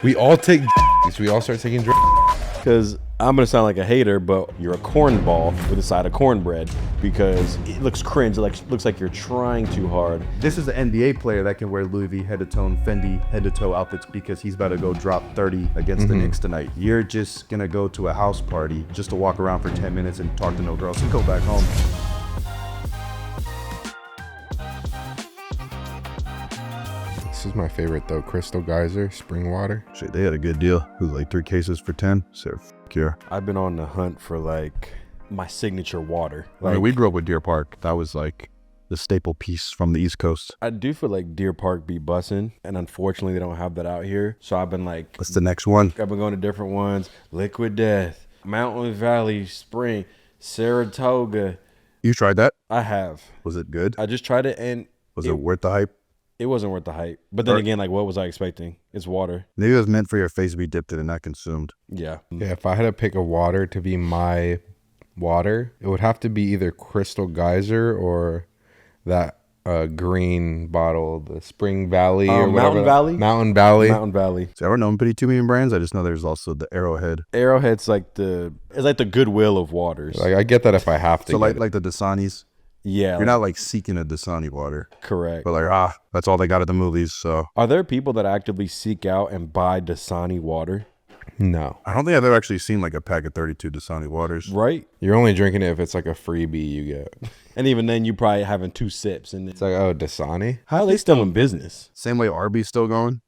We all take we all start taking drugs. Because I'm going to sound like a hater, but you're a cornball with a side of cornbread because it looks cringe. It looks like you're trying too hard. This is an NBA player that can wear Louis V head-to-toe, Fendi head-to-toe outfits because he's about to go drop 30 against the Knicks tonight. You're just going to go to a house party just to walk around for 10 minutes and talk to no girls and go back home. This is my favorite though, Crystal Geyser spring water. Shit, they had a good deal. It was like 3 cases for 10. So, f*** yeah. I've been on the hunt for like my signature water. I mean, we grew up with Deer Park. That was like the staple piece from the East Coast. I do feel like Deer Park be bussin', and unfortunately they don't have that out here. So I've been like, What's the next one? I've been going to different ones. Liquid Death, Mountain Valley Spring, Saratoga. You tried that? I have. Was it good? I just tried it, and Was it worth the hype? it wasn't worth the hype. But then again, like, what was I expecting? It's water. Maybe it was meant for your face to be dipped in and not consumed. Yeah. Yeah, if I had to pick a water to be my water, it would have to be either Crystal Geyser or that green bottle, the Spring Valley or whatever. Mountain Valley? Mountain Valley. Mountain Valley. So I don't know pretty too many brands. I just know there's also the Arrowhead. Arrowhead's like the Goodwill of waters. Like I get that if I have to. So get it. like the Dasanis. yeah. You're not like seeking a Dasani water. correct. But like, that's all they got at the movies. So Are there people that actively seek out and buy Dasani water? No, I don't think I've ever actually seen like a pack of 32 Dasani waters. Right? you're only drinking it if it's like a freebie you get. And even then, you probably having 2 sips. And It's like, oh, Dasani. how are they still in business? Same way Arby's still going.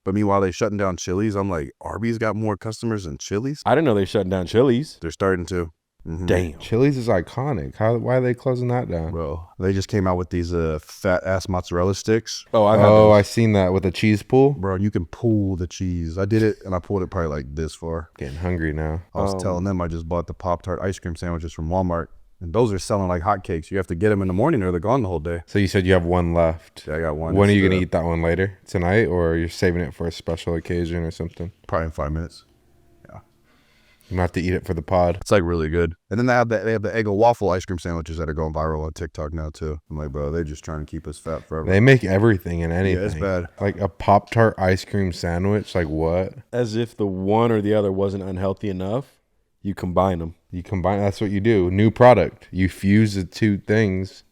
But meanwhile, they shutting down Chili's. I'm like, Arby's got more customers than Chili's? I didn't know they shutting down Chili's. They're starting to. Mhm. Damn. Chili's is iconic. Why are they closing that down? Bro, they just came out with these fat ass mozzarella sticks. Oh, I Oh, I seen that with a cheese pool. Bro, you can pull the cheese. I did it and I pulled it probably like this far. Getting hungry now. I was telling them I just bought the Pop-Tart ice cream sandwiches from Walmart. And those are selling like hotcakes. You have to get them in the morning or they're gone the whole day. So you said you have one left. Yeah, I got one. When are you It's, gonna eat that one later? Tonight, or you're saving it for a special occasion or something? Probably in 5 minutes. I'm gonna have to eat it for the pod. It's like really good. And then they have the Eggo waffle ice cream sandwiches that are going viral on TikTok now too. I'm like, bro, they're just trying to keep us fat forever. They make everything and anything. Yeah, it's bad. Like a Pop-Tart ice cream sandwich. Like what? As if the one or the other wasn't unhealthy enough, you combine them. You combine. That's what you do. New product. You fuse the two things.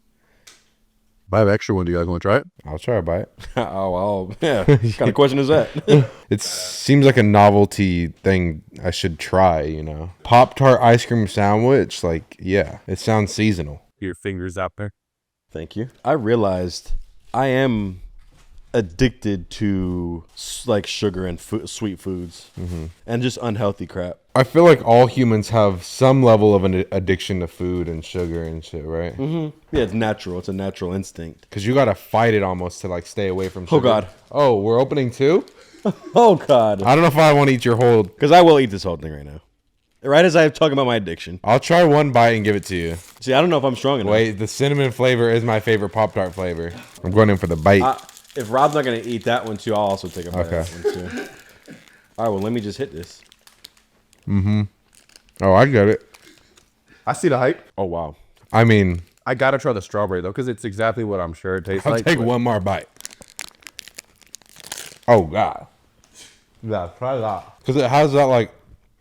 If I have extra one, do you guys want to try it? I'll try to buy it. Oh, yeah. What kind of question is that? It seems like a novelty thing I should try, you know. Pop-Tart ice cream sandwich, like, yeah, it sounds seasonal. Your fingers out there. Thank you. I realized I am addicted to like sugar and sweet foods and just unhealthy crap. I feel like all humans have some level of an addiction to food and sugar and shit, right? Yeah, it's natural. It's a natural instinct. Because you got to fight it almost to, like, stay away from sugar. Oh, God. Oh, we're opening two? Oh, God. I don't know if I want to eat your whole... Because I will eat this whole thing right now. Right as I talk about my addiction. I'll try one bite and give it to you. See, I don't know if I'm strong enough. Wait, the cinnamon flavor is my favorite Pop-Tart flavor. I'm going in for the bite. If Rob's not going to eat that one too, I'll also take a bite Okay. of that one too. All right, well, let me just hit this. Oh, I get it. I see the hype. Oh, wow. I mean, I gotta try the strawberry though, because it's exactly what I'm sure it tastes I'll like. take but- one more bite. Oh, God. Yeah, try that. Because it has that, like,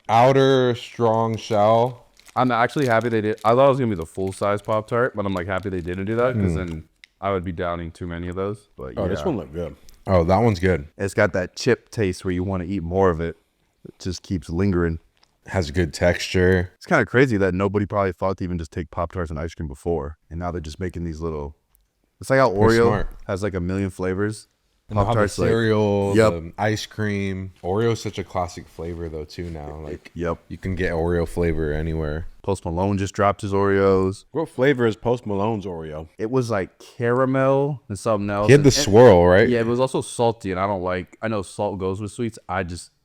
outer strong shell. I'm actually happy they did. I thought it was gonna be the full size Pop-Tart, but I'm like happy they didn't do that because then I would be downing too many of those. But Oh, yeah, this one looked good. Oh, that one's good. it's got that chip taste where you want to eat more of it. It just keeps lingering. Has good texture. It's kind of crazy that nobody probably thought to even just take Pop-Tarts and ice cream before, and now they're just making these little. It's like how Oreo smart. has like a million flavors. And they'll have the Pop-Tarts like, cereal, Yep. the ice cream. Oreo's such a classic flavor, though, too, now. Like, yep. you can get Oreo flavor anywhere. Post Malone just dropped his Oreos. What flavor is Post Malone's Oreo? It was like caramel and something else. He had the swirl, right? Yeah, it was also salty, and I don't like. I know salt goes with sweets.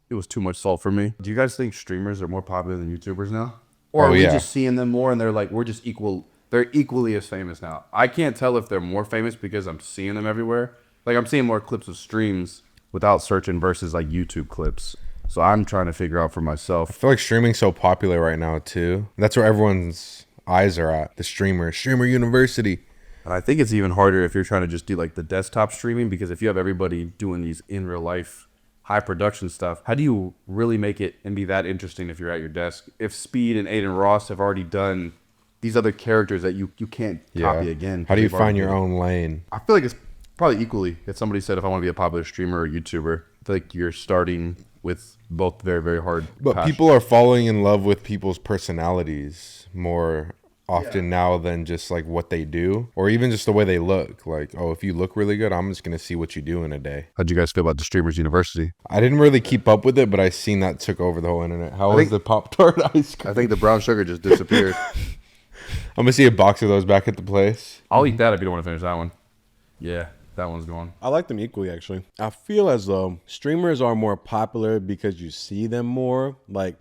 It was too much salt for me. Do you guys think streamers are more popular than YouTubers now? Or Oh, are we yeah. just seeing them more and they're like, we're just equal. They're equally as famous now. I can't tell if they're more famous because I'm seeing them everywhere. Like I'm seeing more clips of streams without searching versus like YouTube clips. So I'm trying to figure out for I myself. feel like streaming's so popular right now, too. That's where everyone's eyes are at. The Streamer University. And I think it's even harder if you're trying to just do like the desktop streaming because if you have everybody doing these in real life high production stuff, how do you really make it and be that interesting if you're at your desk? If Speed and Aiden Ross have already done these other characters that you can't copy again. How do you They've already find your did it. own lane? I feel like it's probably equally. If somebody said if I want to be a popular streamer or YouTuber, I feel like you're starting with both very, very hard. But passion. people are falling in love with people's personalities more often now than just like what they do or even just the way they look. Like, oh, if you look really good, I'm just going to see what you do in a day. How'd you guys feel about the Streamers University? I didn't really keep up with it, but I seen that took over the whole internet. How was the Pop-Tart ice cream? I think the brown sugar just disappeared. I'm going to see a box of those back at the place. I'll eat that if you don't want to finish that one. Yeah, that one's gone. I like them equally, actually. I feel as though streamers are more popular because you see them more. Like,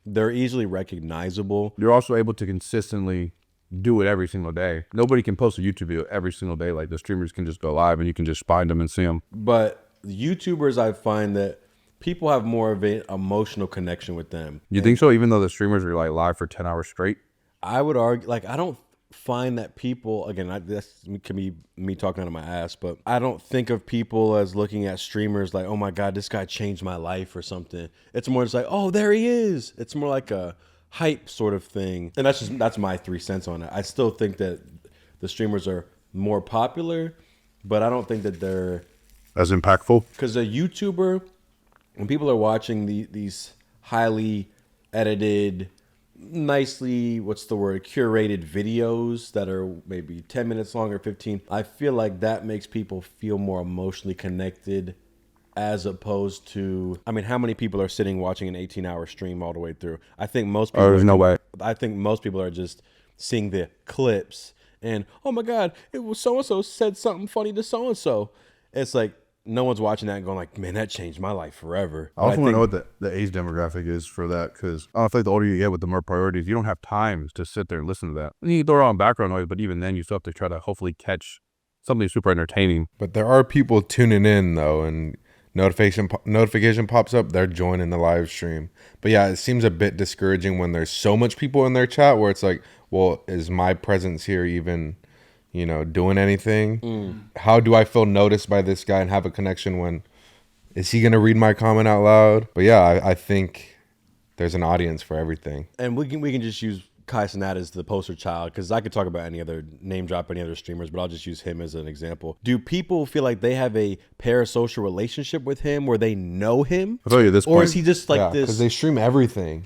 they're easily recognizable. You're also able to consistently do it every single day. Nobody can post a YouTube video every single day. Like the streamers can just go live and you can just find them and see them. But YouTubers, I find that people have more of an emotional connection with them. You think so? Even though the streamers are like live for 10 hours straight? I would argue, like, I don't find that people, again, this can be me talking out of my ass, but I don't think of people as looking at streamers like, oh my God, this guy changed my life or something. It's more just like, oh, there he is. It's more like a hype sort of thing. And that's my 3 cents on it. I still think that the streamers are more popular, but I don't think that they're As impactful? because a YouTuber, when people are watching these highly edited, nicely, curated videos that are maybe 10 minutes long or 15, I feel like that makes people feel more emotionally connected as opposed to, I mean, how many people are sitting watching an 18-hour stream all the way through? I think most people, there's no way. I think most people are just seeing the clips and, oh my God, it was so-and-so said something funny to so-and-so. It's like, no one's watching that and going like, man, that changed my life forever. I also want to know what the age demographic is for that because I feel like the older you get with the more priorities, you don't have time to sit there and listen to that. You can throw on background noise, but even then you still have to try to hopefully catch something super entertaining. But there are people tuning in though, and notification pops up, they're joining the live stream. But yeah, it seems a bit discouraging when there's so much people in their chat where it's like, well, is my presence here even, doing anything? How do I feel noticed by this guy and have a connection when is he gonna read my comment out loud? But yeah, I think there's an audience for everything. And we can just use Kai Cenat as the poster child because I could talk about name drop any other streamers, but I'll just use him as an example. Do people feel like they have a parasocial relationship with him where they know him? I'll tell you this Or point. is he just like Because this? they stream everything.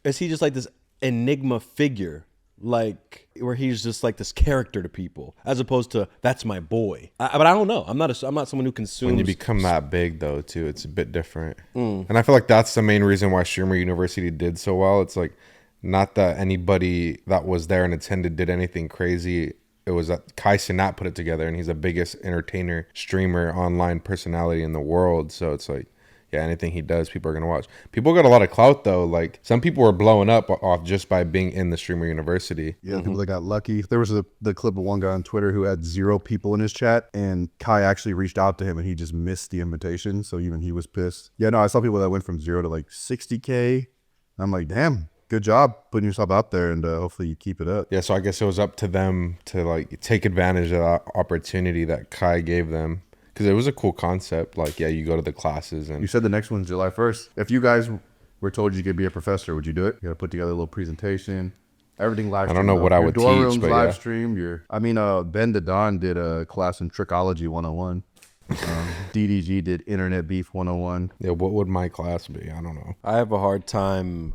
Is he just like this enigma figure? Like where he's just like this character to people, as opposed to that's my boy. But I don't know. I'm not someone who consumes. When you become that big though too, it's a bit different. And I feel like that's the main reason why Streamer University did so well. It's like not that anybody that was there and attended did anything crazy. It was that Kai Cenat put it together, and he's the biggest entertainer, streamer, online personality in the world. So it's like, yeah, anything he does, people are gonna watch. People got a lot of clout though. Like some people were blowing up off just by being in the Streamer University. Yeah, people that got lucky. There was the clip of one guy on Twitter who had 0 people in his chat, and Kai actually reached out to him, and he just missed the invitation. So even he was pissed. Yeah, no, I saw people that went from 0 to like 60K. I'm like, damn, good job putting yourself out there, and hopefully you keep it up. Yeah, so I guess it was up to them to like take advantage of that opportunity that Kai gave them. Because it was a cool concept. Like, yeah, you go to the classes and You said the next one's July 1st. If you guys were told you could be a professor, would you do it? You got to put together a little presentation. Everything live. I don't know what I would Your dorm teach, room's but live yeah. stream. Ben DeDon did a class in Trickology 101. DDG did Internet Beef 101. yeah, what would my class be? I don't know. I have a hard time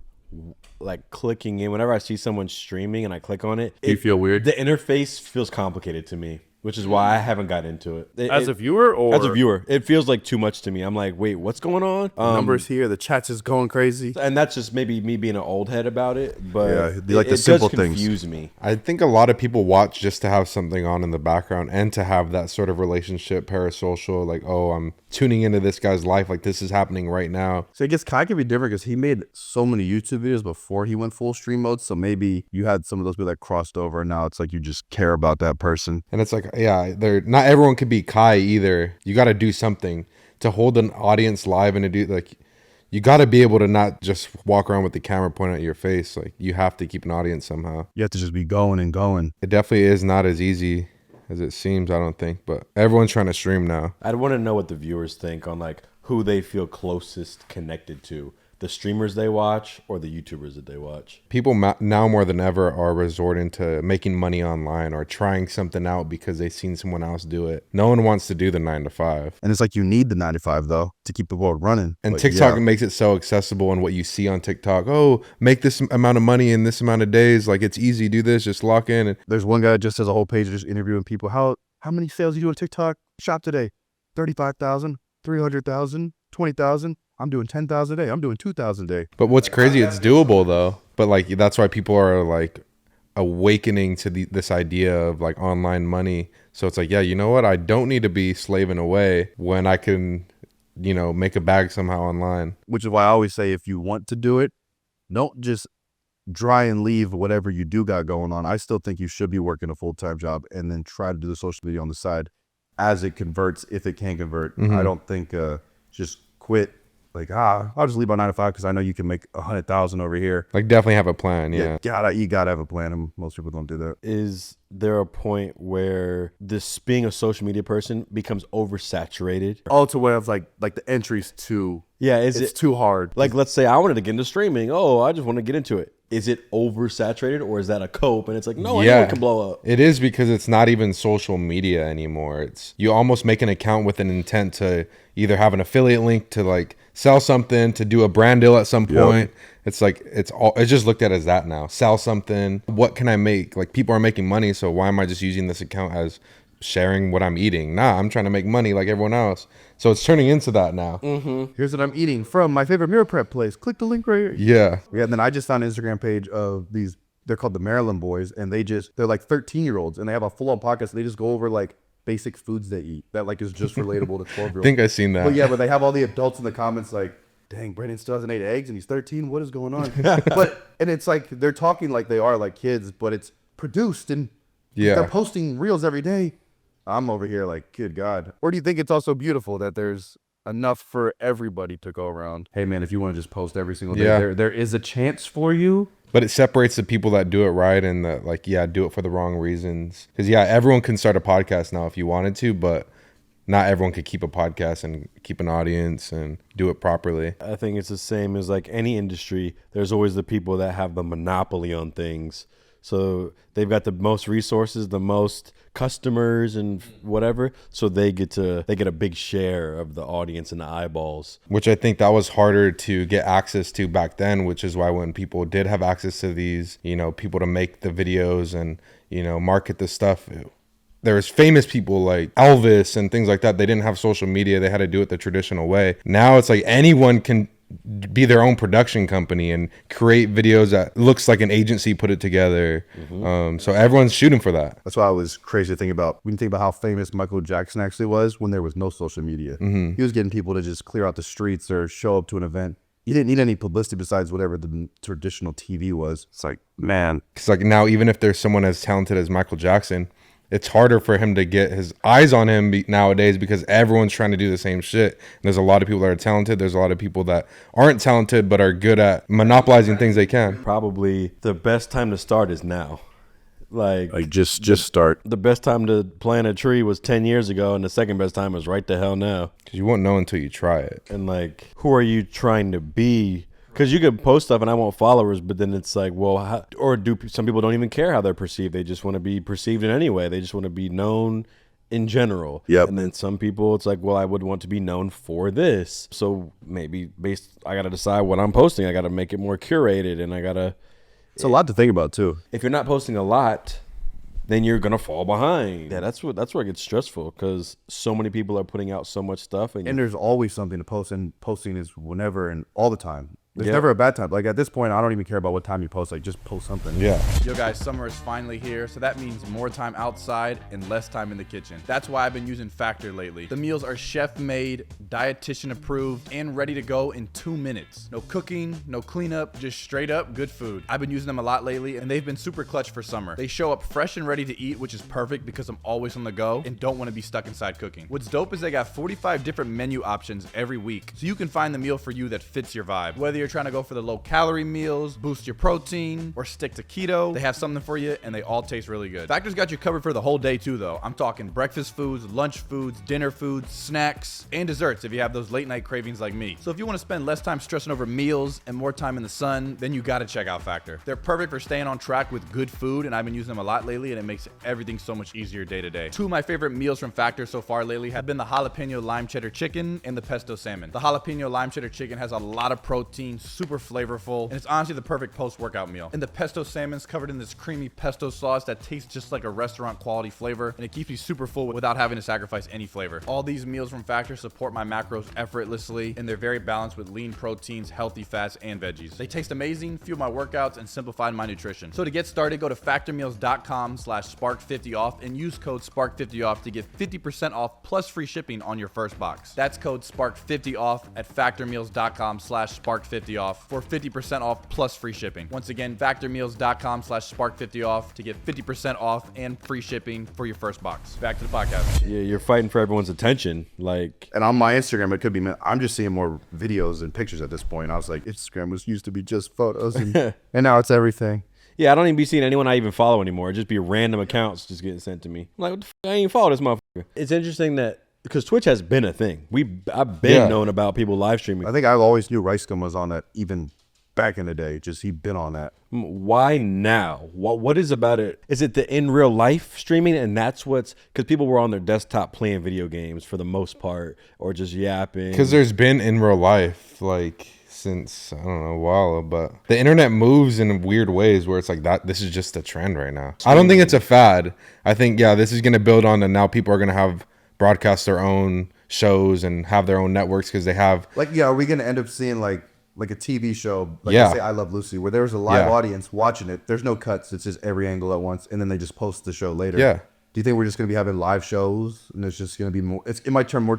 like clicking in whenever I see someone streaming and I click on it. You feel weird? The interface feels complicated to me, which is why I haven't got into it. As a viewer or As a viewer, it feels like too much to me. I'm like, wait, what's going on? numbers here, the chat's just going crazy. And that's just maybe me being an old head about it, but Yeah, they like the it simple does things. confuse me. I think a lot of people watch just to have something on in the background and to have that sort of relationship, parasocial, like, oh, I'm tuning into this guy's life. Like, this is happening right now. So I guess Kai could be different because he made so many YouTube videos before he went full stream mode. So maybe you had some of those people that crossed over, and now it's like you just care about that person. And it's like, yeah, not everyone could be Kai either. You got to do something to hold an audience live and to do like, you got to be able to not just walk around with the camera pointed at your face. Like you have to keep an audience somehow. You have to just be going and going. It definitely is not as easy as it seems, I don't think, but everyone's trying to stream now. I'd want to know what the viewers think on like who they feel closest connected to. The streamers they watch or the YouTubers that they watch. People now more than ever are resorting to making money online or trying something out because they've seen someone else do it. No one wants to do the 9 to 5. And it's like you need the 9 to 5 though to keep the world running. And But TikTok yeah. makes it so accessible, and what you see on TikTok, oh, make this amount of money in this amount of days. Like, it's easy, do this, just lock in. And There's one guy that just has a whole page just interviewing people. How many sales you do on TikTok shop today? 35,000, 300,000, 20,000. I'm doing 10,000 a day. I'm doing 2,000 a day. But what's crazy, it's doable though. But like, that's why people are like awakening to this idea of like online money. So it's like, yeah, you know what? I don't need to be slaving away when I can, you know, make a bag somehow online. Which is why I always say if you want to do it, don't just dry and leave whatever you do got going on. I still think you should be working a full-time job and then try to do the social media on the side as it converts, if it can convert. I don't think just quit like, I'll just leave on 9 to 5 because I know you can make 100,000 over here. Like, definitely have a plan. Yeah. You gotta have a plan, and most people don't do that. Is there a point where this being a social media person becomes oversaturated? All to where of like the entries to Yeah, it's too hard. like, let's say I wanted to get into streaming. Oh, I just want to get into it. Is it oversaturated, or is that a cope? And it's like, no, anyone can blow up. It is, because it's not even social media anymore. It's, you almost make an account with an intent to either have an affiliate link to like sell something, to do a brand deal at some point. It's like, it's just looked at as that now. Sell something. What can I make? Like, people are making money, so why am I just using this account as sharing what I'm eating? Nah, I'm trying to make money like everyone else. So it's turning into that now. Here's what I'm eating from my favorite meal prep place. Click the link right here. Yeah. Yeah, and then I just found an Instagram page of these, they're called the Maryland Boys, and they're like 13-year-olds, and they have a full-on podcast. They just go over like basic foods they eat that like is just relatable to 12-year-olds. I think I've seen that. But yeah, but they have all the adults in the comments like, dang, Brandon still hasn't ate eggs and he's 13. What is going on? And it's like, they're talking like they are like kids, but it's produced and they're posting reels every day. I'm over here like, good God. Or do you think it's also beautiful that there's enough for everybody to go around? Hey man, if you want to just post every single day, there is a chance for you. But it separates the people that do it right and that like, do it for the wrong reasons. Because everyone can start a podcast now if you wanted to, but not everyone could keep a podcast and keep an audience and do it properly. I think it's the same as like any industry. There's always the people that have the monopoly on things. So they've got the most resources, the most customers and whatever. So they get a big share of the audience and the eyeballs. Which I think that was harder to get access to back then, which is why when people did have access to these, people to make the videos and, market the stuff, there was famous people like Elvis and things like that. They didn't have social media. They had to do it the traditional way. Now it's like anyone can be their own production company and create videos that looks like an agency put it together. So everyone's shooting for that. That's why I was crazy to think about. When you think about how famous Michael Jackson actually was when there was no social media. He was getting people to just clear out the streets or show up to an event. He didn't need any publicity besides whatever the traditional TV was. It's like, man. It's like now, even if there's someone as talented as Michael Jackson, it's harder for him to get his eyes on him nowadays because everyone's trying to do the same shit. And there's a lot of people that are talented. There's a lot of people that aren't talented but are good at monopolizing things they can. Probably the best time to start is now. Like just start. The best time to plant a tree was 10 years ago, and the second best time is right the hell now. Because you won't know until you try it. And like, who are you trying to be? Because you could post stuff and I want followers, but then it's like, well, some people don't even care how they're perceived. They just want to be perceived in any way. They just want to be known in general. Yep. And then some people, it's like, well, I would want to be known for this. So maybe I got to decide what I'm posting. I got to make it more curated, and I got to. It's a lot to think about too. If you're not posting a lot, then you're gonna fall behind. Yeah, that's where it gets stressful because so many people are putting out so much stuff, and there's always something to post, and posting is whenever and all the time. There's never a bad time. Like at this point, I don't even care about what time you post. Like just post something. Yeah. Yo guys, summer is finally here, so that means more time outside and less time in the kitchen. That's why I've been using Factor lately. The meals are chef-made, dietitian approved, and ready to go in 2 minutes. No cooking, no cleanup, just straight up good food. I've been using them a lot lately, and they've been super clutch for summer. They show up fresh and ready to eat, which is perfect because I'm always on the go and don't want to be stuck inside cooking. What's dope is they got 45 different menu options every week, so you can find the meal for you that fits your vibe. Whether you're you're trying to go for the low calorie meals, boost your protein, or stick to keto, they have something for you, and they all taste really good. Factor's got you covered for the whole day too, though. I'm talking breakfast foods, lunch foods, dinner foods, snacks, and desserts if you have those late night cravings like me. So if you want to spend less time stressing over meals and more time in the sun, then you gotta check out Factor. They're perfect for staying on track with good food, and I've been using them a lot lately, and it makes everything so much easier day to day. Two of my favorite meals from Factor so far lately have been the jalapeno lime cheddar chicken and the pesto salmon. The jalapeno lime cheddar chicken has a lot of protein, super flavorful, and it's honestly the perfect post-workout meal. And the pesto salmon's covered in this creamy pesto sauce that tastes just like a restaurant quality flavor, and it keeps you super full without having to sacrifice any flavor. All these meals from Factor support my macros effortlessly, and they're very balanced with lean proteins, healthy fats, and veggies. They taste amazing, fuel my workouts, and simplify my nutrition. So to get started, go to factormeals.com/spark50off and use code SPARK50off to get 50% off plus free shipping on your first box. That's code SPARK50off at factormeals.com/spark50off for 50% off plus free shipping. Once again, factormeals.com/spark50off to get 50% off and free shipping for your first box. Back to the podcast. Yeah, you're fighting for everyone's attention. Like, And on my Instagram, it could be, I'm just seeing more videos and pictures at this point. I was like, Instagram was used to be just photos, and now it's everything. yeah, I don't even be seeing anyone I even follow anymore. It'd just be random accounts just getting sent to me. I'm like, what the f-? I ain't even follow this motherfucker. It's interesting that because Twitch has been a thing. I've been known about people live streaming. I think I always knew Ricegum was on that even back in the day. Just he'd been on that. Why now? What is about it? Is it the in real life streaming, and that's what's because people were on their desktop playing video games for the most part, or just yapping? Because there's been in real life, like, since, I don't know, a while, but the internet moves in weird ways where it's like that. This is just a trend right now. I don't think it's a fad. I think, this is going to build on, and now people are going to have broadcast their own shows and have their own networks because they have. Like, are we going to end up seeing like a TV show, like Yeah. say I Love Lucy, where there's a live Yeah. audience watching it. There's no cuts. It's just every angle at once, and then they just post the show later. Yeah. Do you think we're just going to be having live shows, and it's just going to be more? It might turn more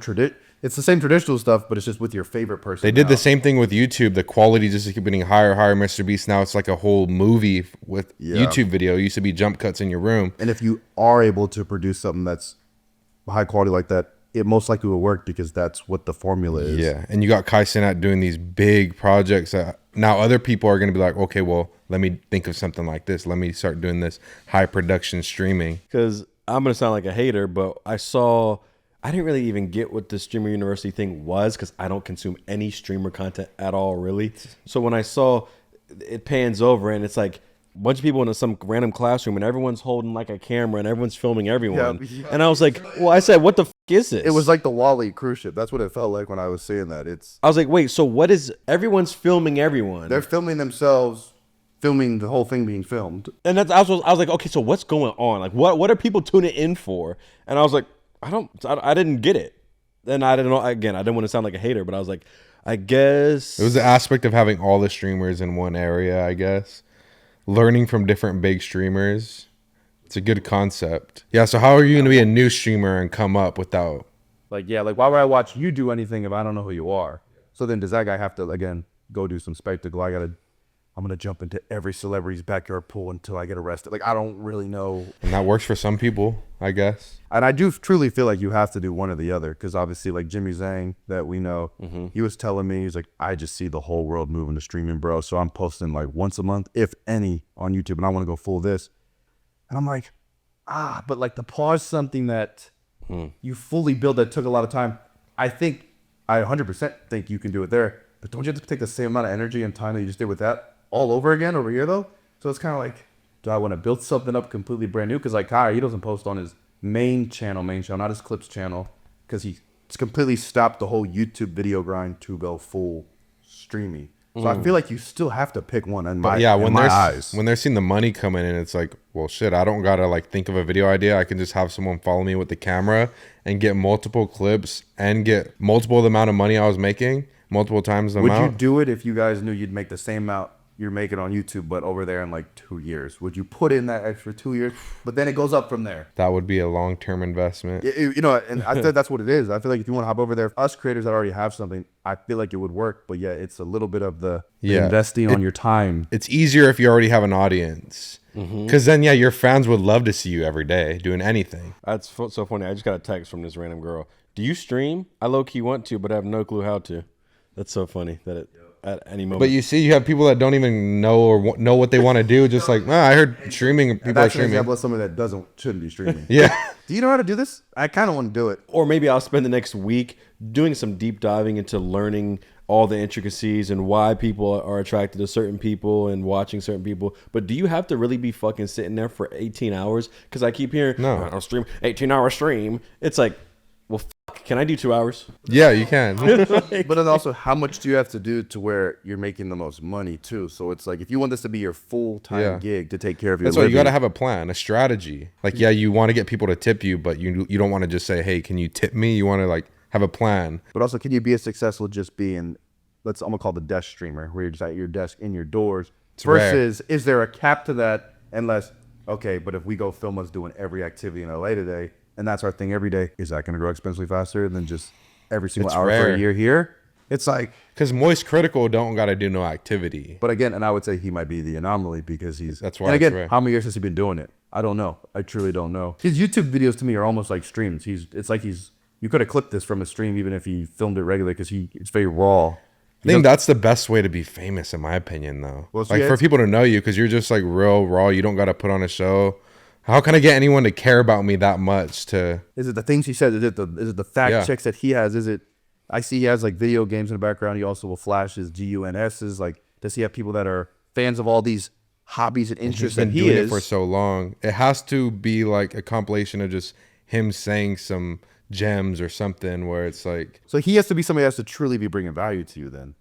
It's the same traditional stuff, but it's just with your favorite person. They did now. the same thing with YouTube. The quality just keep getting higher, higher. Mr. Beast, now it's like a whole movie with YouTube video. It used to be jump cuts in your room. And if you are able to produce something that's high quality like that, it most likely will work because that's what the formula is. Yeah, and you got Kai Cenat doing these big projects. That now other people are going to be like, okay, well, let me think of something like this. Let me start doing this high production streaming. Because I'm gonna sound like a hater, but I didn't really even get what the Streamer University thing was because I don't consume any streamer content at all, really. So when I saw it pans over and it's like a bunch of people in some random classroom and everyone's holding like a camera and everyone's filming everyone. Yeah. And I was like, well, I said, what the f is this? It was like the Wally cruise ship. That's what it felt like when I was seeing that. I was like, wait, so what is everyone's filming everyone? They're filming themselves, filming the whole thing being filmed. And I was like, okay, so what's going on? Like, what are people tuning in for? And I was like, I didn't get it. And I didn't know. Again, I didn't want to sound like a hater, but I was like, I guess It was the aspect of having all the streamers in one area, I guess. Learning from different big streamers. It's a good concept. Yeah, so how are you going to be a new streamer and come up without... Like, why would I watch you do anything if I don't know who you are? So then does that guy have to, again, go do some spectacle? I'm going to jump into every celebrity's backyard pool until I get arrested. Like, I don't really know. And that works for some people, I guess. And I do truly feel like you have to do one or the other. Because obviously, like Jimmy Zhang that we know, he was telling me, he's like, I just see the whole world moving to streaming, bro. So I'm posting like once a month, if any, on YouTube. And I want to go full this. And I'm like, but like to pause something that you fully build that took a lot of time. I 100% think you can do it there. But don't you have to take the same amount of energy and time that you just did with that all over again over here, though? So it's kind of like, do I want to build something up completely brand new? Because like Kai, he doesn't post on his main channel, not his clips channel, because he's completely stopped the whole YouTube video grind to go full streaming. So I feel like you still have to pick one in my, when my they're eyes. when they're seeing the money coming in, it's like, well, shit, I don't gotta like think of a video idea. I can just have someone follow me with the camera and get multiple clips and get multiple the amount of money I was making multiple times the Would amount. you do it if you guys knew you'd make the same amount you're making on YouTube, but over there in like 2 years? Would you put in that extra 2 years? But then it goes up from there. That would be a long-term investment. You know, and I think that's what it is. I feel like if you want to hop over there, us creators that already have something, I feel like it would work. But yeah, it's a little bit of the Investing on your time. It's easier if you already have an audience. Because then, your fans would love to see you every day doing anything. That's so funny. I just got a text from this random girl. Do you stream? I low-key want to, but I have no clue how to. That's so funny that it at any moment. But you see, you have people that don't even know or know what they want to do. Just like, I heard streaming. People are That's an streaming. example of someone that shouldn't be streaming. Yeah. Do you know how to do this? I kind of want to do it. Or maybe I'll spend the next week doing some deep diving into learning all the intricacies and why people are attracted to certain people and watching certain people. But do you have to really be fucking sitting there for 18 hours? Because I keep hearing, No. I'll stream 18-hour stream. It's like, well, fuck, can I do 2 hours? Yeah, you can. But then also, how much do you have to do to where you're making the most money too? So it's like, if you want this to be your full-time Yeah. gig to take care of your That's why you living, got to have a plan, a strategy. Like, yeah, you want to get people to tip you, but you don't want to just say, hey, can you tip me? You want to like have a plan. but also, can you be as successful just being, I'm gonna call the desk streamer, where you're just at your desk in your doors, versus is there a cap to that? Unless, okay, but if we go film us doing every activity in LA today, and that's our thing every day, is that gonna grow exponentially faster than just every single It's hour for rare. a year here? It's like, Because Moist Critical don't got to do no activity. but again, and I would say he might be the anomaly because That's why And it's again, rare. how many years has he been doing it? I don't know. I truly don't know. His YouTube videos to me are almost like streams. It's like you could have clipped this from a stream even if he filmed it regularly because it's very raw. I think that's the best way to be famous, in my opinion, though. Well, so like yeah, for it's- people to know you, because you're just like real raw. You don't got to put on a show. How can I get anyone to care about me that much? To Is it the things he says? Is it the fact Yeah. checks that he has? Is it? I see he has like video games in the background. He also will flash his GUNSs. Like, does he have people that are fans of all these hobbies and he's interests been that he doing is? it for so long. It has to be like a compilation of just him saying some gems or something where it's like, So he has to be somebody that has to truly be bringing value to you then,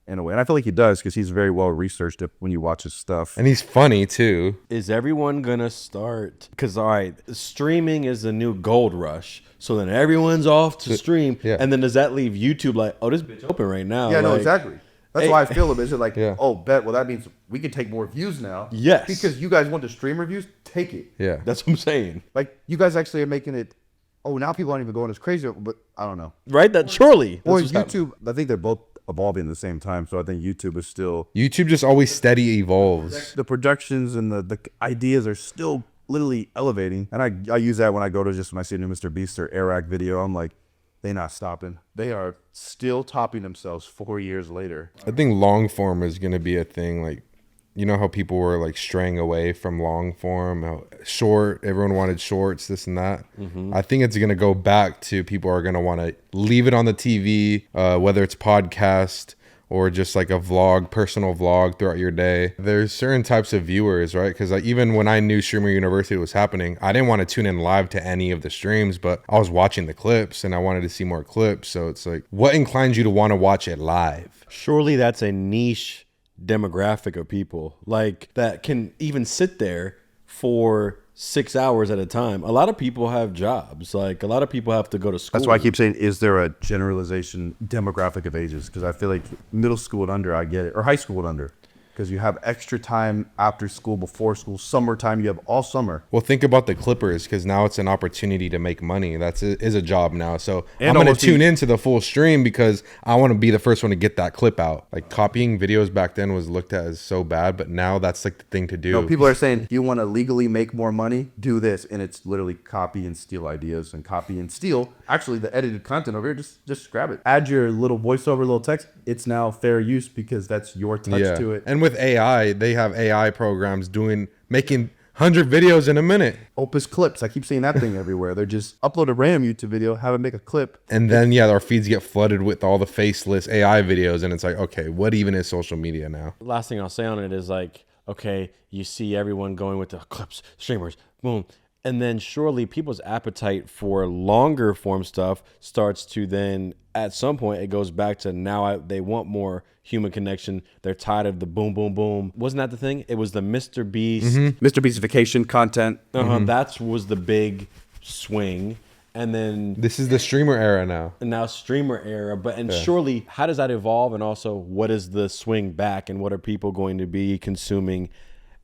in a way. And I feel like he does because he's very well researched when you watch his stuff. and he's funny too. Is everyone gonna start? Because all right, streaming is the new gold rush. So then everyone's off to stream, yeah. and then does that leave YouTube like, oh, this bitch open right now? Yeah, no, Like, exactly. That's hey- why I feel it. Is it like, Yeah. oh, bet? Well, that means we can take more views now. Yes. Because you guys want the stream reviews, take it. Yeah. That's what I'm saying, Like, you guys actually are making it. Oh, now people aren't even going as crazy, but I don't know. right? That surely. That's Or what's happening. YouTube, I think they're both evolving at the same time. So I think YouTube is still, YouTube just always steady evolves. the productions and the ideas are still literally elevating. And I use that when I when I see a new Mr. Beast or Airac video, I'm like, they not stopping. They are still topping themselves 4 years later. I think long form is going to be a thing. Like, you know how people were like straying away from long form, how short, everyone wanted shorts, this and that. I think it's going to go back to people are going to want to leave it on the TV, whether it's podcast or just like a vlog, personal vlog throughout your day. There's certain types of viewers, right? Because like, even when I knew Streamer University was happening, I didn't want to tune in live to any of the streams, but I was watching the clips and I wanted to see more clips. So it's like, what inclines you to want to watch it live? Surely that's a niche demographic of people like that can even sit there for 6 hours at a time. A lot of people have jobs. Like a lot of people have to go to school. That's why I keep saying, is there a generalization demographic of ages? Because I feel like middle school and under, I get it, or high school and under, because you have extra time after school, before school, summertime, you have all summer. Well, think about the Clippers, because now it's an opportunity to make money. Is a job now. So And I'm going to almost tune into the full stream because I want to be the first one to get that clip out. Like copying videos back then was looked at as so bad, but now that's like the thing to do. No, people are saying, you want to legally make more money, do this, and it's literally copy and steal ideas and copy and steal. Actually, the edited content over here, just grab it. Add your little voiceover, little text. It's now fair use because that's your touch to it. And with AI, they have AI programs making 100 videos in a minute. Opus Clips, I keep seeing that thing everywhere. They're just upload a random YouTube video, have it make a clip. And then, yeah, our feeds get flooded with all the faceless AI videos. And it's like, okay, what even is social media now? Last thing I'll say on it is like, okay, you see everyone going with the clips, streamers, boom. And then surely people's appetite for longer form stuff starts to then, at some point, it goes back to now they want more human connection. They're tired of the boom, boom, boom. Wasn't that the thing? It was the Mr. Beast. Mr. Beast vacation content. That was the big swing. And then This is the streamer era now. now streamer era, but surely how does that evolve? And also what is the swing back and what are people going to be consuming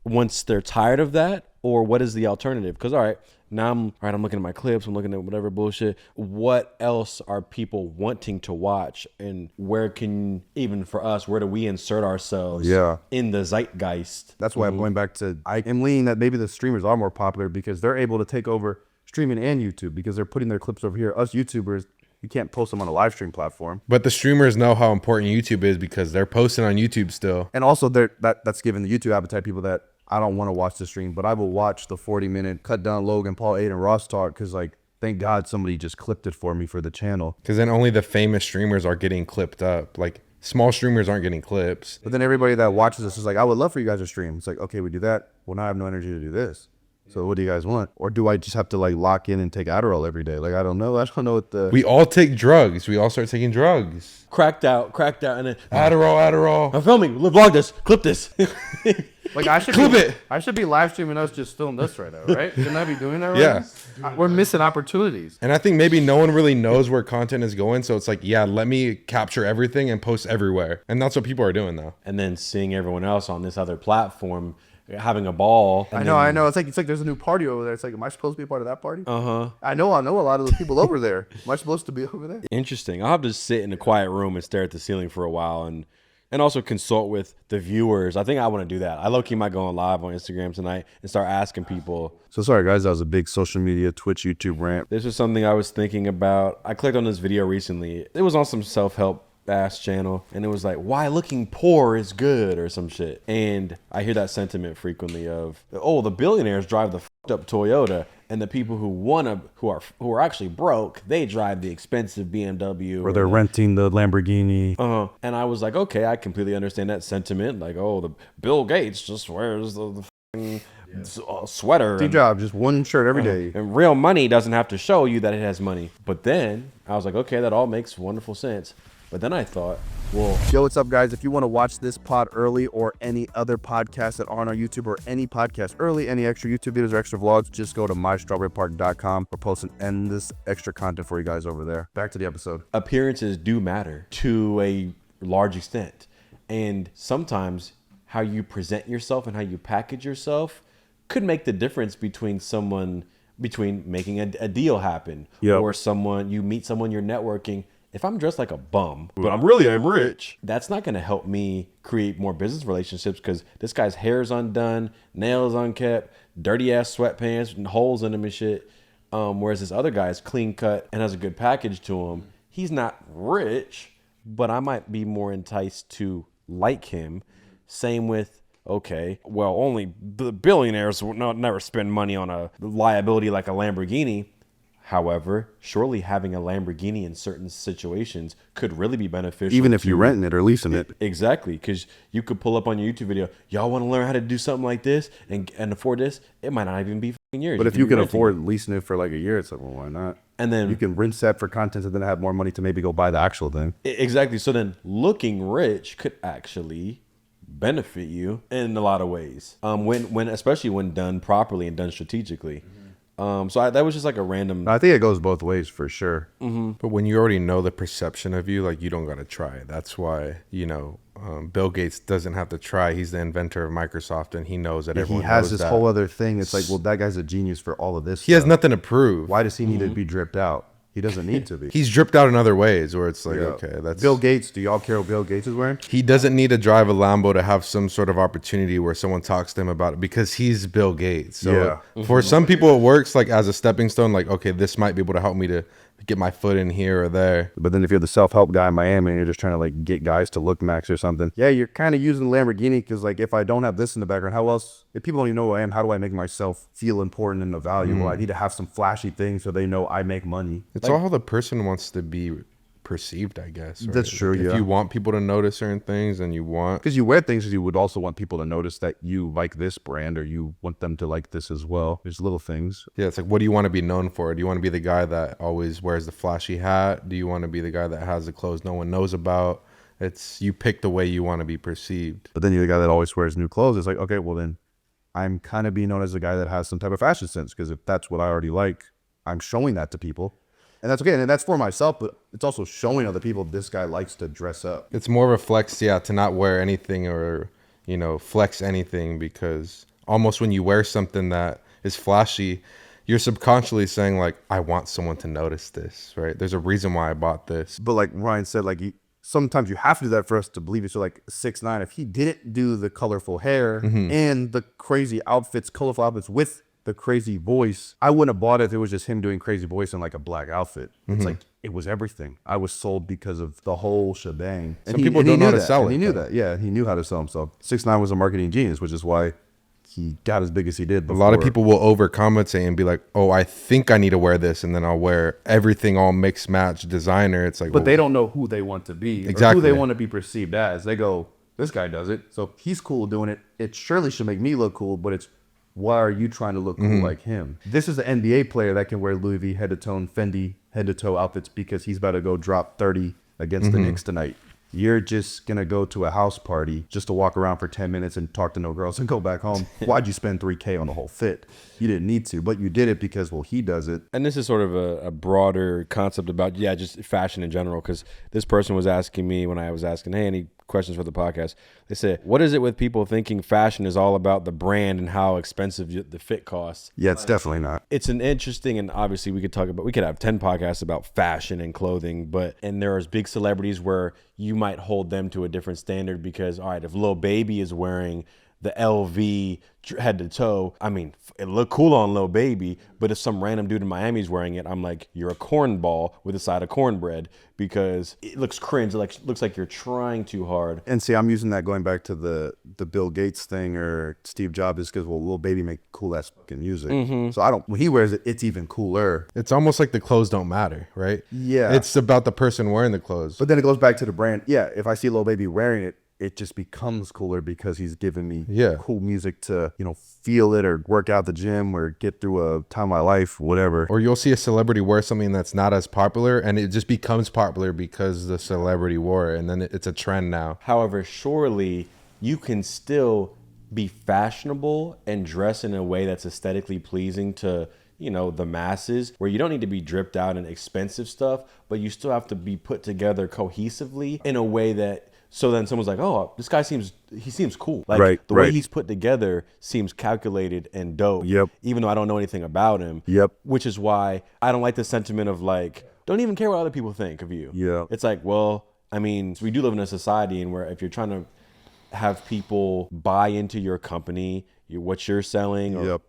once they're tired of that? Or what is the alternative? Because all right, now I'm looking at my clips, I'm looking at whatever bullshit. What else are people wanting to watch? And where can, even for us, where do we insert ourselves in the zeitgeist? That's why I'm going back to, I am leaning that maybe the streamers are more popular because they're able to take over streaming and YouTube because they're putting their clips over here. Us YouTubers, You can't post them on a live stream platform. But the streamers know how important YouTube is because they're posting on YouTube still. And also that's giving the YouTube appetite people that I don't want to watch the stream, but I will watch the 40-minute cut down Logan Paul, Aiden Ross talk because like thank God somebody just clipped it for me for the channel. Because then only the famous streamers are getting clipped up. Like small streamers aren't getting clips. But then everybody that watches this is like, I would love for you guys to stream. It's like, okay, we do that. Well, now I have no energy to do this. So what do you guys want? Or do I just have to like lock in and take Adderall every day? Like, I don't know. I don't know what the... We all take drugs. We all start taking drugs. Cracked out, and then Adderall. I'm filming. Vlog this, clip this. Like I should Clip be, it. I should be live streaming us just filming this right now, right? Shouldn't I be doing that right Yeah. now? We're missing opportunities. And I think maybe no one really knows where content is going. So it's like, yeah, let me capture everything and post everywhere. And that's what people are doing now. And then seeing everyone else on this other platform having a ball. I know. It's like there's a new party over there. It's like, am I supposed to be a part of that party? I know a lot of the people over there. Am I supposed to be over there? Interesting. I'll have to sit in a quiet room and stare at the ceiling for a while and also consult with the viewers. I think I want to do that. I low-key might go on live on Instagram tonight and start asking people. So sorry, guys. That was a big social media, Twitch, YouTube rant. This was something I was thinking about. I clicked on this video recently. It was on some self-help ass channel, and it was like, why looking poor is good or some shit. And I hear that sentiment frequently of, oh, the billionaires drive the fucked up Toyota, and the people who are actually broke, they drive the expensive BMW Or they're renting the Lamborghini. and I was like, okay, I completely understand that sentiment. Like, oh, the Bill Gates just wears the sweater. Steve Jobs, just one shirt every day. And real money doesn't have to show you that it has money. But then I was like, okay, that all makes wonderful sense. But then I thought, well, Yo, what's up, guys? If you want to watch this pod early or any other podcasts that are on our YouTube or any podcast early, any extra YouTube videos or extra vlogs, just go to mystrawberrypark.com. We're posting endless extra content for you guys over there. Back to the episode. appearances do matter to a large extent. And sometimes how you present yourself and how you package yourself could make the difference between making a deal happen. Yep. Or you meet someone you're networking. If I'm dressed like a bum, but I'm rich, that's not going to help me create more business relationships because this guy's hair's undone, nails unkept, dirty ass sweatpants and holes in them and shit. Whereas this other guy is clean cut and has a good package to him. He's not rich, but I might be more enticed to like him. Same with, okay, well, only the billionaires would never spend money on a liability like a Lamborghini. However, surely having a Lamborghini in certain situations could really be beneficial. Even if you're renting it or leasing it. Exactly, because you could pull up on your YouTube video, y'all want to learn how to do something like this and afford this? It might not even be fucking yours. But if you be can renting afford it. leasing it for like a year, it's like, well, why not? And then You can rent that for content and then have more money to maybe go buy the actual thing. Exactly. So then looking rich could actually benefit you in a lot of ways. Especially when done properly and done strategically. That was just like a random. I think it goes both ways for sure. But when you already know the perception of you, like you don't got to try it. That's why, Bill Gates doesn't have to try. He's the inventor of Microsoft and he knows that He everyone has knows this that. whole other thing. It's like, well, that guy's a genius for all of this He has stuff. nothing to prove. Why does he need to be dripped out? He doesn't need to be. He's dripped out in other ways where it's like, Yeah. okay, that's Bill Gates. Do y'all care what Bill Gates is wearing? He doesn't need to drive a Lambo to have some sort of opportunity where someone talks to him about it because he's Bill Gates. So for some people, it works like as a stepping stone. Like, okay, this might be able to help me to get my foot in here or there. But then if you're the self-help guy in Miami and you're just trying to like get guys to look max or something, yeah, you're kind of using the Lamborghini because like if I don't have this in the background, how else? If people don't even know who I am, how do I make myself feel important and valuable? I need to have some flashy things so they know I make money. It's all how the person wants to be perceived, I guess. Right? That's true, If yeah. you want people to notice certain things and you want... Because you wear things because you would also want people to notice that you like this brand or you want them to like this as well. There's little things. Yeah, it's like, what do you want to be known for? Do you want to be the guy that always wears the flashy hat? Do you want to be the guy that has the clothes no one knows about? It's you pick the way you want to be perceived. But then you're the guy that always wears new clothes. It's like, okay, well then I'm kind of being known as the guy that has some type of fashion sense because if that's what I already like, I'm showing that to people. And that's okay. And that's for myself, but it's also showing other people this guy likes to dress up. It's more of a flex, yeah, to not wear anything or, flex anything because almost when you wear something that is flashy, you're subconsciously saying like, I want someone to notice this, right? There's a reason why I bought this. But like Ryan said, like sometimes you have to do that for us to believe it. So like 6ix9ine, if he didn't do the colorful hair and the crazy outfits, colorful outfits with the crazy voice, I wouldn't have bought it if it was just him doing crazy voice in like a black outfit. It's like, it was everything. I was sold because of the whole shebang. And Some people don't know how to sell and it, he knew though. that. Yeah, he knew how to sell himself. 6ix9ine was a marketing genius, which is why he got as big as he did A before. lot of people will overcompensate and be like, "Oh, I think I need to wear this," and then I'll wear everything all mix match designer. It's like, But well, they don't know who they want to be or Exactly. who they want to be perceived as. They go, this guy does it, so he's cool doing it. It surely should make me look cool, but it's, why are you trying to look cool like him? This is an NBA player that can wear Louis V head-to-toe, Fendi head-to-toe outfits because he's about to go drop 30 against the Knicks tonight. You're just going to go to a house party just to walk around for 10 minutes and talk to no girls and go back home. Why'd you spend $3K on the whole fit? You didn't need to, but you did it because, well, he does it. And this is sort of a broader concept about, just fashion in general, because this person was asking me when I was asking, hey, any questions for the podcast? They said, what is it with people thinking fashion is all about the brand and how expensive the fit costs? Yeah, it's definitely not. It's an interesting, and obviously we could have 10 podcasts about fashion and clothing, and there's big celebrities where you might hold them to a different standard because, all right, if Lil Baby is wearing the LV head to toe, I mean, it looked cool on Lil Baby, but if some random dude in Miami's wearing it, I'm like, you're a cornball with a side of cornbread because it looks cringe. It looks like you're trying too hard. And see, I'm using that going back to the Bill Gates thing or Steve Jobs is because, well, Lil Baby make cool ass fucking music. So when he wears it, it's even cooler. it's almost like the clothes don't matter, right? Yeah. It's about the person wearing the clothes. But then it goes back to the brand. Yeah, if I see Lil Baby wearing it, it just becomes cooler because he's giving me cool music to, feel it or work out the gym or get through a time of my life, whatever. Or you'll see a celebrity wear something that's not as popular, and it just becomes popular because the celebrity wore it, and then it's a trend now. However, surely you can still be fashionable and dress in a way that's aesthetically pleasing to, the masses, where you don't need to be dripped out in expensive stuff, but you still have to be put together cohesively in a way that, so then someone's like, oh, this guy seems cool. Like the way he's put together seems calculated and dope. Yep. Even though I don't know anything about him. Yep. Which is why I don't like the sentiment of like, don't even care what other people think of you. Yeah. It's like, well, I mean, we do live in a society and where if you're trying to have people buy into your company, what you're selling, or or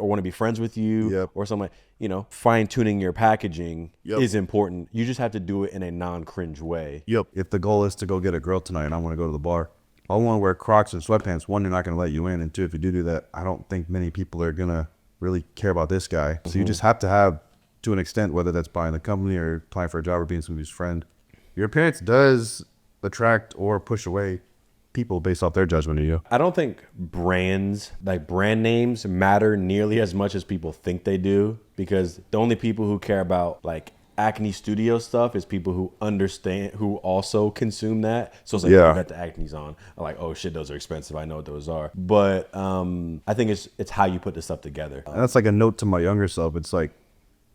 want to be friends with you, or something like, fine tuning your packaging is important. You just have to do it in a non-cringe way. Yep. If the goal is to go get a girl tonight and I want to go to the bar, I want to wear Crocs and sweatpants. One, they're not going to let you in, and two, if you do that, I don't think many people are going to really care about this guy. So you just have to have, to an extent, whether that's buying the company or applying for a job or being somebody's friend, your appearance does attract or push away people based off their judgment of you. I don't think brands, like brand names, matter nearly as much as people think they do, because the only people who care about like Acne Studio stuff is people who understand, who also consume that. So it's like, I got the Acne's on. I'm like, oh shit, those are expensive. I know what those are. But I think it's how you put this stuff together. And that's like a note to my younger self. It's like,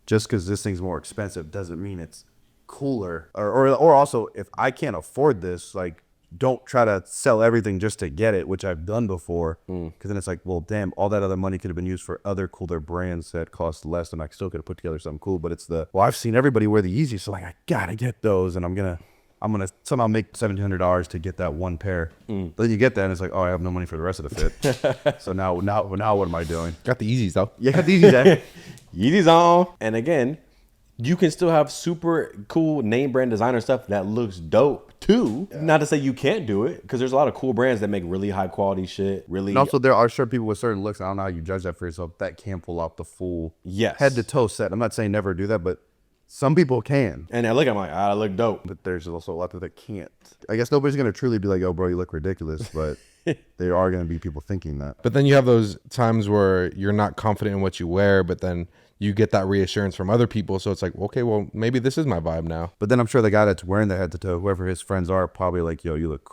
just because this thing's more expensive doesn't mean it's cooler. Or also, if I can't afford this, like, don't try to sell everything just to get it, which I've done before. Because then it's like, well, damn, all that other money could have been used for other cooler brands that cost less, and I still could have put together something cool. But it's I've seen everybody wear the Yeezys, so like, I gotta get those, and I'm gonna somehow make $1,700 to get that one pair. Then you get that, and it's like, oh, I have no money for the rest of the fit. So now what am I doing? Got the Yeezys though. Yeah, got the Yeezys. Yeezys on. And again, you can still have super cool name brand designer stuff that looks dope too. Not to say you can't do it, because there's a lot of cool brands that make really high quality shit. Really. And also, there are certain people with certain looks, I don't know how you judge that for yourself, that can pull off the full head to toe set. I'm not saying never do that, but some people can. And I look, I'm like, I look dope. But there's also a lot that can't. I guess nobody's going to truly be like, oh, bro, you look ridiculous. But there are going to be people thinking that. But then you have those times where you're not confident in what you wear, but then you get that reassurance from other people. So it's like, okay, well, maybe this is my vibe now. But then I'm sure the guy that's wearing the head to toe, whoever his friends are, probably like, yo, you look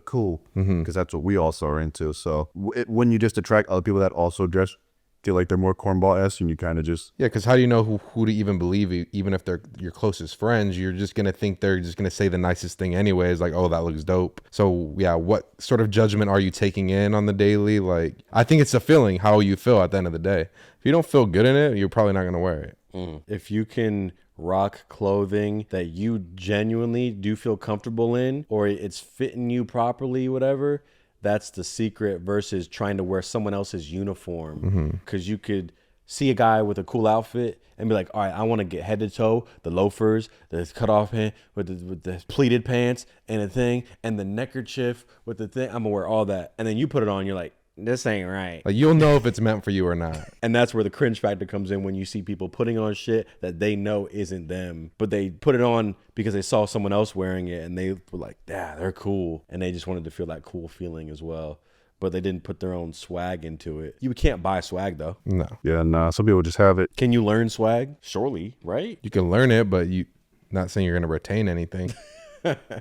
cool. Because that's what we also are into. So when you just attract other people that also dress, feel like they're more cornball-esque, and you kind of just... Yeah, because how do you know who to even believe? Even if they're your closest friends, you're just going to think they're just going to say the nicest thing anyways, like, oh, that looks dope. So, yeah, what sort of judgment are you taking in on the daily? Like, I think it's a feeling, how you feel at the end of the day. If you don't feel good in it, you're probably not going to wear it. If you can rock clothing that you genuinely do feel comfortable in, or it's fitting you properly, whatever... That's the secret versus trying to wear someone else's uniform. Because you could see a guy with a cool outfit and be like, all right, I want to get head to toe, the loafers, the cut off pant with the pleated pants and a thing, and the neckerchief with the thing. I'm gonna wear all that. And then you put it on, you're like, this ain't right. Like you'll know if it's meant for you or not. And that's where the cringe factor comes in when you see people putting on shit that they know isn't them, but they put it on because they saw someone else wearing it and they were like, yeah, they're cool. And they just wanted to feel that cool feeling as well. But they didn't put their own swag into it. You can't buy swag though. No. Yeah, nah. Some people just have it. Can you learn swag? Surely, right? You can learn it, but you not saying you're gonna retain anything.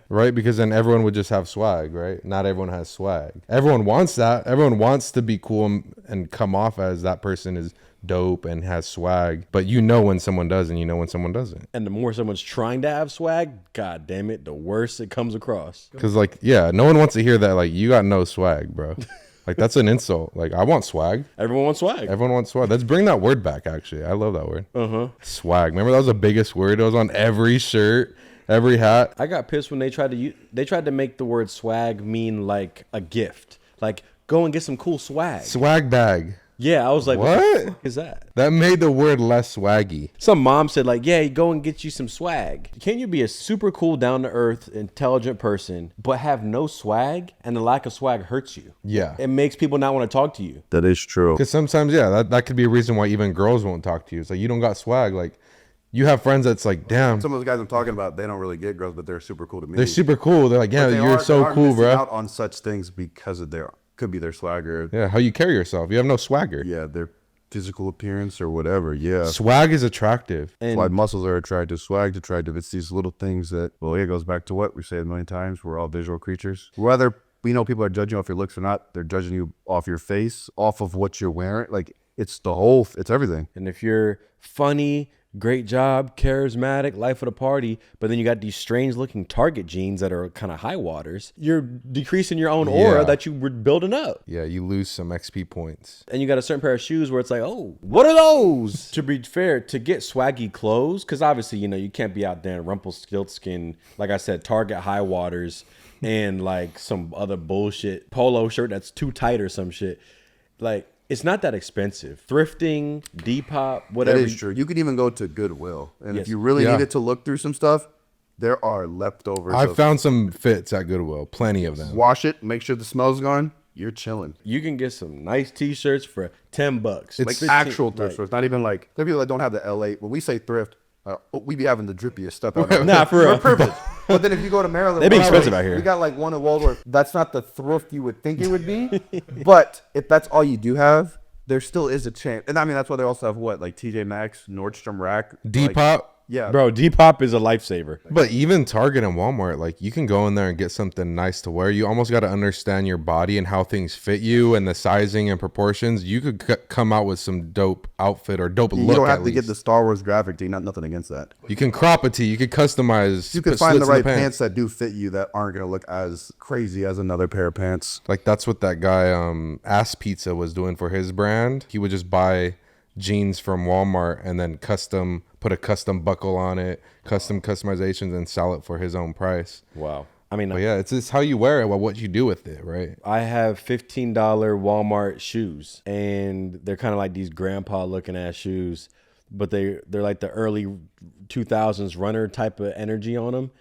Right? Because then everyone would just have swag, right? Not everyone has swag. Everyone wants that. Everyone wants to be cool and come off as that person is dope and has swag. But you know when someone does and you know when someone doesn't. And the more someone's trying to have swag, god damn it, the worse it comes across. Because like, yeah, no one wants to hear that. Like, you got no swag, bro. Like, that's an insult. Like, I want swag. Everyone wants swag. Everyone wants swag. Let's bring that word back, actually. I love that word. Swag. Remember that was the biggest word? It was on every shirt, every hat. I got pissed when they tried to make the word swag mean like a gift. Like, go and get some cool swag. Swag bag. Yeah, I was like, what the fuck is that? That made the word less swaggy. Some mom said like, yeah, go and get you some swag. Can you be a super cool, down to earth, intelligent person, but have no swag, and the lack of swag hurts you? Yeah. It makes people not want to talk to you. That is true. Because sometimes, yeah, that could be a reason why even girls won't talk to you. It's like, you don't got swag. Like, you have friends that's like, damn, Some of those guys I'm talking about, they don't really get girls, but they're super cool to me. they're super cool. They're like, yeah, But they you're are so cool, missing bro. out on such things because of could be their swagger. Yeah, how you carry yourself. You have no swagger. Yeah, their physical appearance or whatever. Yeah. Swag is attractive. And Why muscles are attractive, swag's attractive. It's these little things that, well, it goes back to what we say a million times. We're all visual creatures. Whether we know people are judging you off your looks or not, they're judging you off your face, off of what you're wearing. Like, it's it's everything. And if you're funny, great job, charismatic, life of the party, but then you got these strange looking Target jeans that are kind of high waters, you're decreasing your own aura Yeah. that you were building up. Yeah, you lose some XP points. And you got a certain pair of shoes where it's like, oh, what are those? To be fair, to get swaggy clothes, because obviously, you know, you can't be out there in Rumpelstiltskin, like I said, Target high waters and like some other bullshit polo shirt that's too tight or some shit. Like, it's not that expensive. Thrifting, Depop, whatever. That is true. You can even go to Goodwill. And Yes. if you really Yeah. needed to look through some stuff, there are leftovers. I've of- found some fits at Goodwill. Plenty of them. Wash it, make sure the smell's gone. You're chilling. You can get some nice t-shirts for $10. Like 15 actual thrift like- stores, not even like there are people that don't have the LA. When we say thrift, we be having the drippiest stuff out there. Nah, for real. We're privileged. But then if you go to Maryland, They be Raleigh, expensive out here. We got like one in Waldorf. That's not the thrift you would think it would be. But if that's all you do have, there still is a chance. And I mean, that's why they also have what, like TJ Maxx, Nordstrom Rack, Depop. Like, yeah, Bro, Depop is a lifesaver. But even Target and Walmart, like, you can go in there and get something nice to wear. You almost got to understand your body and how things fit you and the sizing and proportions. You could come out with some dope outfit or dope You look. don't have at to get least. the Star Wars graphic tee. Not nothing against that. You can crop a tee. You could customize. You can put find the slits in right pants that do fit you that aren't gonna look as crazy as another pair of pants. Like, that's what that guy Ass Pizza was doing for his brand. He would just buy jeans from Walmart and then put a custom buckle on it, customizations, and sell it for his own price. Wow. I mean, But yeah, it's just how you wear it, what you do with it, right? I have $15 Walmart shoes, and they're kind of like these grandpa looking ass shoes, but they're like the early 2000s runner type of energy on them.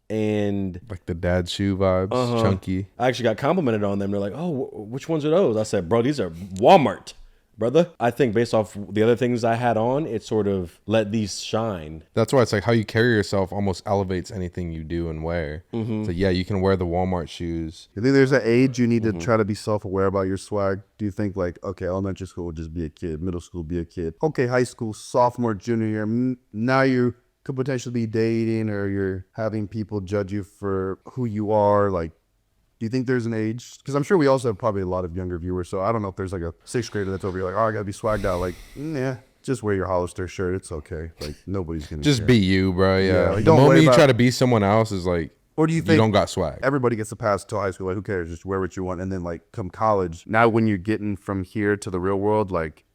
And Like the dad shoe vibes, chunky. I actually got complimented on them. They're like, oh, which ones are those? I said, bro, these are Walmart, brother. I think based off the other things I had on, it sort of let these shine. That's why it's like how you carry yourself almost elevates anything you do and wear. So yeah, you can wear the Walmart shoes. You think there's an age you need to try to be self-aware about your swag? Do you think like, okay, elementary school, just be a kid, middle school, be a kid. Okay, high school, sophomore, junior year, now you could potentially be dating or you're having people judge you for who you are. Like, do you think there's an age? Because I'm sure we also have probably a lot of younger viewers. So I don't know if there's like a sixth grader that's over here like, oh, I got to be swagged out. Like, yeah, just wear your Hollister shirt. It's okay. Like, nobody's going to Just be you, bro. Yeah. Yeah, like, the don't moment worry you about- try to be someone else is like, Or do you you think don't got swag. everybody gets a pass till high school? Like, who cares? Just wear what you want. And then like come college, now when you're getting from here to the real world, like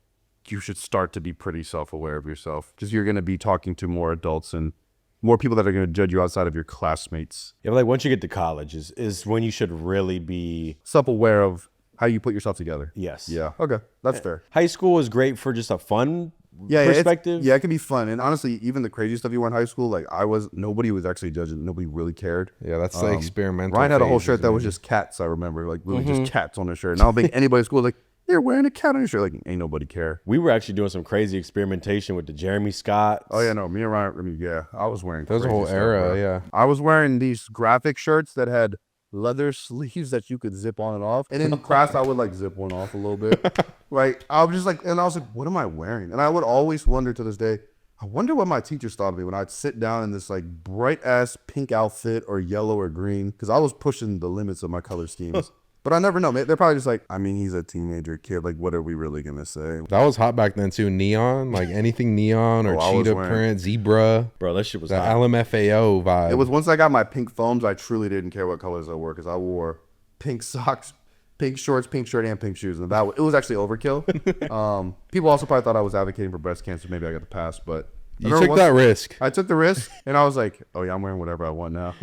you should start to be pretty self-aware of yourself because you're going to be talking to more adults and more people that are going to judge you outside of your classmates. Yeah, but like once you get to college is when you should really be. Self-aware of how you put yourself together. Yes. Yeah. Okay. That's fair. High school is great for just a fun Yeah, perspective. yeah, it can be fun. And honestly, even the crazy stuff you wore in high school, like nobody was actually judging. Nobody really cared. Yeah, that's the experimental. Ryan had a whole phase, shirt that was maybe. just cats. I remember, like literally just cats on their shirt. And I don't think anybody at school was like, you're wearing a cat on your shirt. Like, ain't nobody care. We were actually doing some crazy experimentation with the Jeremy Scott. Oh yeah, no, me and Ryan. I mean, yeah, I was wearing. There was a crazy whole stuff, era, bro. yeah. I was wearing these graphic shirts that had leather sleeves that you could zip on and off. And in class, I would like zip one off a little bit. Right? I was just like, and I was like, what am I wearing? And I would always wonder to this day, I wonder what my teachers thought of me when I'd sit down in this like bright ass pink outfit or yellow or green, because I was pushing the limits of my color schemes. But I never know. They're probably just like, I mean, he's a teenager kid. Like, what are we really gonna say? That was hot back then too. Neon, like anything neon or Oh, I was cheetah wearing- print, zebra, Bro, that shit was the hot. LMFAO vibe. It was once I got my pink foams, I truly didn't care what colors I wore, because I wore pink socks, pink shorts, pink shirt, and pink shoes, and it was actually overkill. People also probably thought I was advocating for breast cancer. Maybe I got the pass, but I You remember took once- that risk. I took the risk, and I was like, "Oh yeah, I'm wearing whatever I want now."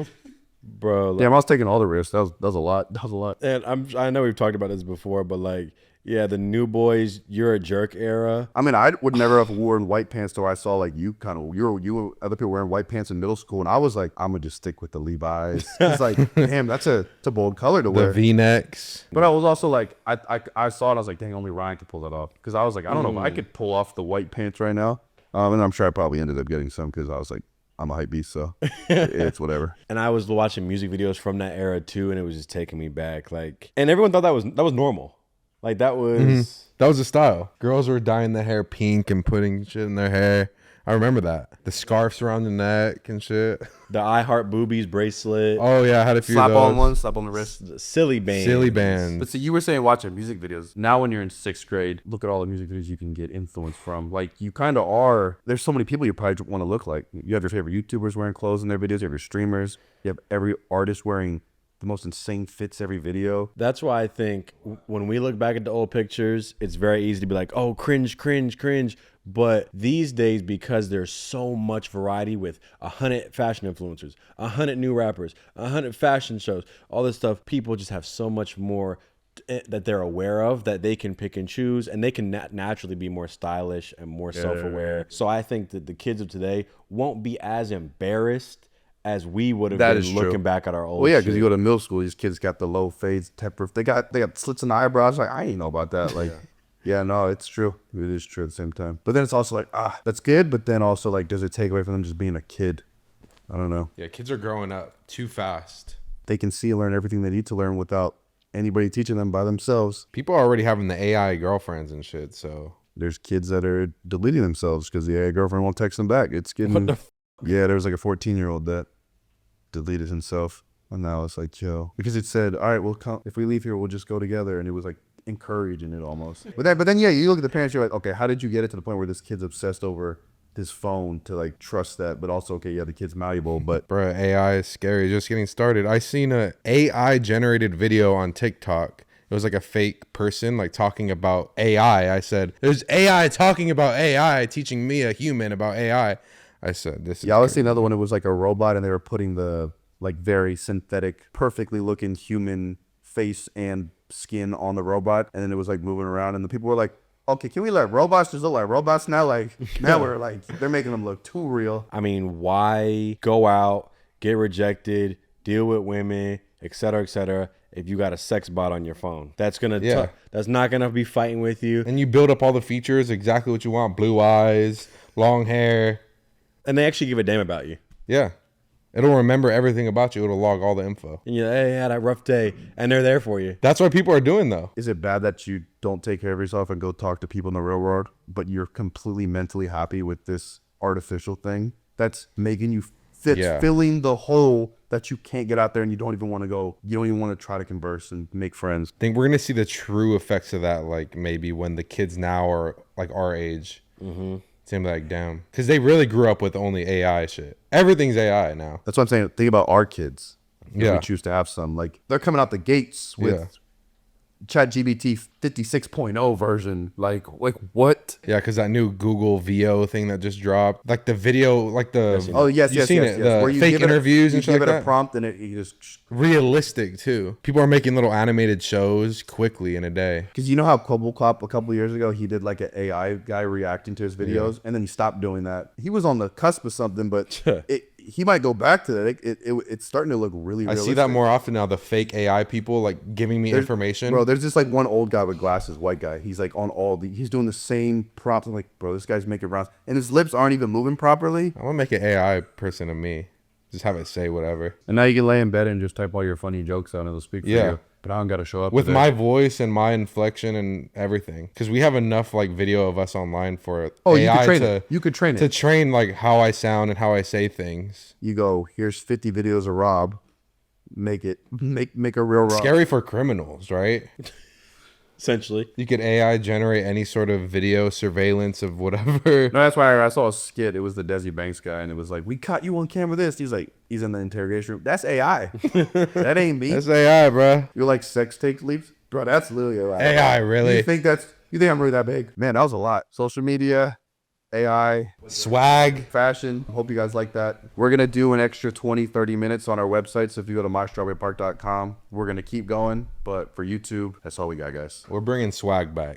Bro, like, Damn, I was taking all the risks. That was a lot. That was a lot. and I know we've talked about this before, but like, yeah, the New Boys, You're a Jerk era. I mean, I would never have worn white pants till I saw like you other people wearing white pants in middle school, and I was like, I'm gonna just stick with the Levi's. It's like, damn, it's a bold color to The wear. V-necks. But I was also like, I saw it. I was like, dang, only Ryan could pull that off, because I was like, I don't know if I could pull off the white pants right now. And I'm sure I probably ended up getting some, because I was like, I'm a hype beast, so it's whatever. And I was watching music videos from that era too, and it was just taking me back. Like, and everyone thought that was normal. Like that was That was the style. Girls were dyeing their hair pink and putting shit in their hair. I remember that. The scarves around the neck and shit. the I Heart Boobies bracelet, Oh yeah, I had a few Slap of those. on one, slap on the wrist. the silly bands. Silly bands. But see, you were saying watching music videos. Now, when you're in 6th grade, look at all the music videos you can get influence from. Like, you kind of are. There's so many people you probably want to look like. You have your favorite YouTubers wearing clothes in their videos. You have your streamers. You have every artist wearing the most insane fits every video. That's why I think when we look back at the old pictures, it's very easy to be like, oh, cringe, cringe, cringe. But these days, because there's so much variety with 100 fashion influencers, 100 new rappers, 100 fashion shows, all this stuff, people just have so much more that they're aware of that they can pick and choose, and they can naturally be more stylish and more self-aware. So I think that the kids of today won't be as embarrassed as we would have That been is true. looking back at our old Well, yeah, shit. because you go to middle school, these kids got the low fades, temper. They got slits in the eyebrows. Like, I ain't know about that. Like, yeah, no, it's true. It is true at the same time. But then it's also like, that's good. But then also like, does it take away from them just being a kid? I don't know. Yeah, kids are growing up too fast. They can see and learn everything they need to learn without anybody teaching them by themselves. People are already having the AI girlfriends and shit, so There's kids that are deleting themselves because the girlfriend won't text them back. It's getting yeah. There was like a 14-year-old that deleted himself, and now it's like, yo, because it said, all right, we'll come if we leave here, we'll just go together, and it was like encouraging it almost. But then yeah, you look at the parents, you're like, okay, how did you get it to the point where this kid's obsessed over this phone to like trust that? But also, okay, yeah, the kid's malleable, but bruh, AI is scary. Just getting started. I seen a AI generated video on TikTok. It was like a fake person like talking about AI. I said, "There's AI talking about AI, teaching me, a human, about AI." I said, "This is yeah, I was seeing another one. It was like a robot, and they were putting the like very synthetic, perfectly looking human face and skin on the robot, and then it was like moving around, and the people were like, okay, can we let robots just look like robots now? Like, now we're like, they're making them look too real. I mean, why go out, get rejected, deal with women, et cetera, if you got a sex bot on your phone? That's that's not gonna be fighting with you. And you build up all the features, exactly what you want: blue eyes, long hair. And they actually give a damn about you. Yeah, it'll remember everything about you. It'll log all the info. And you're like, hey, I had a rough day, and they're there for you. That's what people are doing, though. Is it bad that you don't take care of yourself and go talk to people in the real world, but you're completely mentally happy with this artificial thing that's making you filling the hole that you can't get out there, and you don't even want to go, you don't even want to try to converse and make friends? I think we're gonna see the true effects of that, like maybe when the kids now are like our age. Mm-hmm. It's gonna be like, damn, because they really grew up with only AI shit. Everything's AI now. That's what I'm saying. Think about our kids. If Yeah. we choose to have some. Like, they're coming out the gates with ChatGPT 56.0 version. Like what? Yeah, because that new Google VO thing that just dropped, like the video, like the Oh yes, you've yes, seen yes, it, yes. the you fake give it interviews you and shit give like it that. a prompt and you just Realistic too. People are making little animated shows quickly in a day. because you know how Cop a couple years ago he did like an AI guy reacting to his videos and then he stopped doing that. He was on the cusp of something, but he might go back to that. It's starting to look really. I realistic. see that more often now. The fake AI people like giving me information. Bro, there's just like one old guy with glasses, white guy. He's like on he's doing the same prompts. I'm like, bro, this guy's making rounds, and his lips aren't even moving properly. I want to make an AI person of me. Just have it say whatever. And now you can lay in bed and just type all your funny jokes out and it'll speak for Yeah. you. But I don't got to show up With today. my voice and my inflection and everything, because we have enough like video of us online for Oh, AI you could train to it. You could train to it. train like how I sound and how I say things. You go, here's 50 videos of Rob. Make a real Rob. Scary for criminals, right? Essentially. You could AI generate any sort of video surveillance of whatever. No, that's why I saw a skit. It was the Desi Banks guy, and it was like, "We caught you on camera." This, he's like, he's in the interrogation room. That's AI. That ain't me. That's AI, bro. You're like sex take leaps, bro. That's literally AI. AI, really? You think I'm really that big? Man, that was a lot. Social media, AI, Swag. fashion. Hope you guys like that. We're going to do an extra 20, 30 minutes on our website. So if you go to mystrawberrypark.com, we're going to keep going. But for YouTube, that's all we got, guys. We're bringing swag back.